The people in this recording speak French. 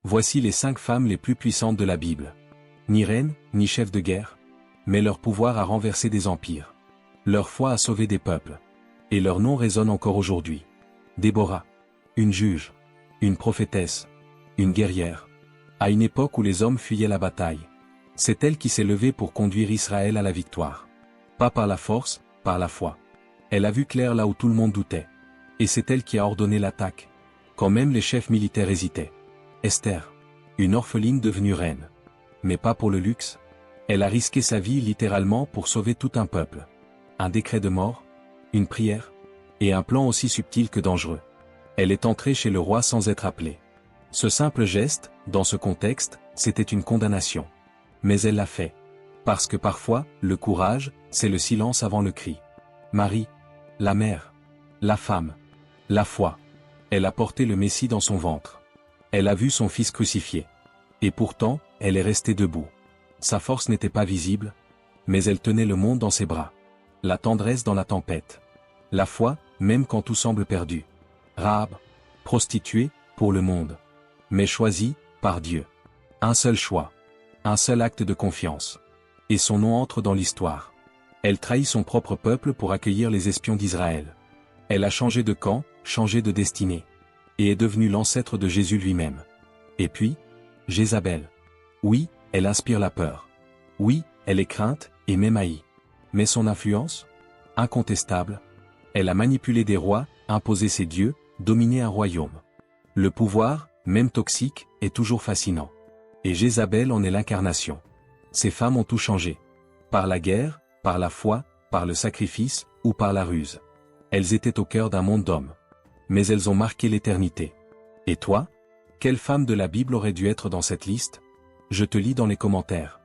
Voici les 5 femmes les plus puissantes de la Bible. Ni reines, ni chefs de guerre, mais leur pouvoir a renversé des empires. Leur foi a sauvé des peuples. Et leur nom résonne encore aujourd'hui. Déborah. Une juge. Une prophétesse. Une guerrière. À une époque où les hommes fuyaient la bataille. C'est elle qui s'est levée pour conduire Israël à la victoire. Pas par la force, par la foi. Elle a vu clair là où tout le monde doutait. Et c'est elle qui a ordonné l'attaque. Quand même les chefs militaires hésitaient. Esther. Une orpheline devenue reine. Mais pas pour le luxe. Elle a risqué sa vie littéralement pour sauver tout un peuple. Un décret de mort, une prière, et un plan aussi subtil que dangereux. Elle est entrée chez le roi sans être appelée. Ce simple geste, dans ce contexte, c'était une condamnation. Mais elle l'a fait. Parce que parfois, le courage, c'est le silence avant le cri. Marie, la mère, la femme, la foi. Elle a porté le Messie dans son ventre. Elle a vu son fils crucifié. Et pourtant, elle est restée debout. Sa force n'était pas visible, mais elle tenait le monde dans ses bras. La tendresse dans la tempête. La foi, même quand tout semble perdu. Rahab, prostituée, pour le monde. Mais choisie, par Dieu. Un seul choix. Un seul acte de confiance. Et son nom entre dans l'histoire. Elle trahit son propre peuple pour accueillir les espions d'Israël. Elle a changé de camp, changé de destinée. Et est devenue l'ancêtre de Jésus lui-même. Et puis, Jézabel. Oui, elle inspire la peur. Oui, elle est crainte, et même haïe. Mais son influence? Incontestable. Elle a manipulé des rois, imposé ses dieux, dominé un royaume. Le pouvoir, même toxique, est toujours fascinant. Et Jézabel en est l'incarnation. Ces femmes ont tout changé. Par la guerre, par la foi, par le sacrifice, ou par la ruse. Elles étaient au cœur d'un monde d'hommes. Mais elles ont marqué l'éternité. Et toi? Quelle femme de la Bible aurait dû être dans cette liste? Je te lis dans les commentaires.